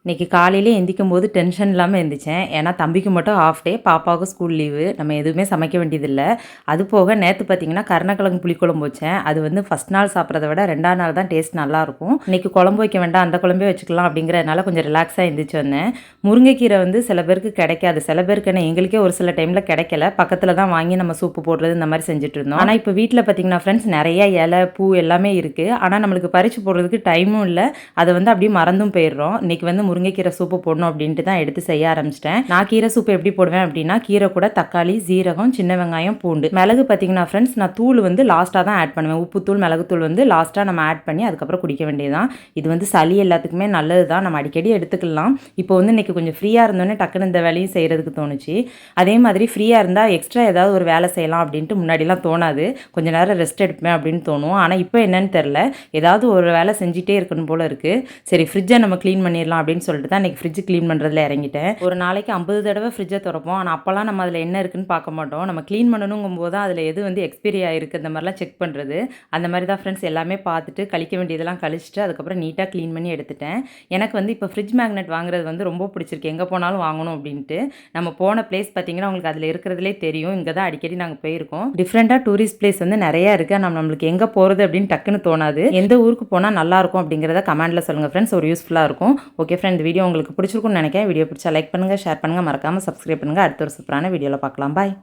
இன்றைக்கி காலையிலே எந்திக்கும்போது டென்ஷன் இல்லாமல் எழுந்திரிச்சேன். ஏன்னா தம்பிக்கு மட்டும் ஆஃப் டே, பாப்பாவுக்கு ஸ்கூல் லீவு. நம்ம எதுவுமே சமைக்க வேண்டியதில்லை. அது போக நேற்று பார்த்தீங்கன்னா கருணக்கிழங்கு புளிக்குழம்பு வச்சேன். அது வந்து ஃபஸ்ட் நாள் சாப்பிட்றத விட 2ஆவது நாள் தான் டேஸ்ட் நல்லாயிருக்கும். இன்றைக்கி குழம்பு வைக்க வேண்டாம், அந்த குழம்பே வச்சுக்கலாம் அப்படிங்கிறதுனால கொஞ்சம் ரிலாக்ஸாக எழுந்திரிச்சு வந்தேன். முருங்கைக்கீரை வந்து சில பேருக்கு கிடைக்காது. சில பேருக்கு என்ன எங்களுக்கே ஒரு சில டைமில் கிடைக்கல. பக்கத்தில் தான் வாங்கி நம்ம சூப்பு போடுறது இந்த மாதிரி செஞ்சுட்டு இருந்தோம். ஆனால் இப்போ வீட்டில் பார்த்தீங்கன்னா ஃப்ரெண்ட்ஸ் நிறைய இலை பூ எல்லாமே இருக்குது. ஆனால் நம்மளுக்கு பறித்து போடுறதுக்கு டைமும் இல்லை. அதை வந்து அப்படியே மறந்தும் போயிடுறோம். இன்றைக்கி வந்து முருங்கைக்கீரை சூப்பு போடணும் அப்படின்ட்டு தான் எடுத்து செய்ய ஆரம்பிச்சிட்டேன். நான் கீரை சூப்பு எப்படி போடுவேன் அப்படின்னா, கீரை கூட தக்காளி, சீரகம், சின்ன வெங்காயம், பூண்டு, மிளகு பார்த்தீங்கன்னா ஃப்ரெண்ட்ஸ் நான் தூள் வந்து லாஸ்ட்டாக தான் ஆட் பண்ணுவேன். உப்புத்தூள், மிளகுத்தூள் வந்து லாஸ்ட்டாக நம்ம ஆட் பண்ணி அதுக்கப்புறம் குடிக்க வேண்டியதுதான். இது வந்து சளி எல்லாத்துக்குமே நல்லது தான். நம்ம அடிக்கடி எடுத்துக்கலாம். இப்போ வந்து இன்றைக்கி கொஞ்சம் ஃப்ரீயாக இருந்தோன்னே டக்குன்னு இந்த வேலையும் செய்கிறதுக்கு தோணுச்சு. அதே மாதிரி ஃப்ரீயாக இருந்தால் எக்ஸ்ட்ரா ஏதாவது ஒரு வேலை செய்யலாம் அப்படின்ட்டு முன்னாடிலாம் தோணாது. கொஞ்சம் நேரம் ரெஸ்ட் எடுப்பேன் அப்படின்னு தோணும். ஆனால் இப்போ என்னன்னு தெரில, ஏதாவது ஒரு வேலை செஞ்சுட்டே இருக்கணும் போல் இருக்குது. சரி ஃப்ரிட்ஜை நம்ம க்ளீன் பண்ணிடலாம் அப்படின்னு சொல்லிட்டு தான் இன்றைக்கி ஃப்ரிட்ஜ் க்ளீன் பண்ணுறதுல இறங்கிட்டேன். ஒரு நாளைக்கு 50 தடவை ஃப்ரிட்ஜை திறப்போம். ஆனால் அப்போல்லாம் நம்ம அதில் என்ன இருக்குன்னு பார்க்க மாட்டோம். நம்ம க்ளீன் பண்ணணுங்கும் போது தான் அதில் எது வந்து எக்ஸ்பைரி ஆகிருக்கு அந்த மாதிரிலாம் செக் பண்ணுறது. அந்த மாதிரி தான் ஃப்ரெண்ட்ஸ் எல்லாமே பார்த்துட்டு கழிக்க வேண்டியதெல்லாம் கழிச்சிட்டு அதுக்கப்புறம் நீட்டாக க்ளீன் பண்ணி எடுத்துட்டேன். எனக்கு வந்து இப்போ ஃப்ரிட்ஜ் மேக்னெட் வாங்குறது வந்து ரொம்ப பிடிச்சிருக்கு. எங்கே போனாலும் வாங்கணும் அப்படின்ட்டு. நம்ம போன பிளேஸ் பார்த்தீங்கன்னா உங்களுக்கு அதில் இருக்கிறதுலே தெரியும். இங்கே தான் அடிக்கடி நாங்கள் போயிருக்கோம். டிஃப்ரெண்ட்டாக டூரிஸ்ட் பிளேஸ் வந்து நிறையா இருக்குது. நம்மளுக்கு எங்கே போகிறது அப்படின்னு டக்குன்னு தோணாது. எந்த ஊருக்கு போனால் நல்லாயிருக்கும் அப்படிங்கிறத கமெண்ட்டில் சொல்லுங்கள் ஃப்ரெண்ட்ஸ். ஒரு யூஸ்ஃபுல்லாக இருக்கும். ஓகே ஃப்ரெண்ட், இந்த வீடியோ உங்களுக்கு பிடிச்சிருக்கும்னு நினைக்கிறேன். வீடியோ பிடிச்சா லைக் பண்ணுங்கள், ஷேர் பண்ணுங்கள், மறக்காமல் சப்ஸ்கிரைப் பண்ணுங்கள். அடுத்த ஒரு சூப்பரான வீடியோவில் பார்க்கலாம். பாய்.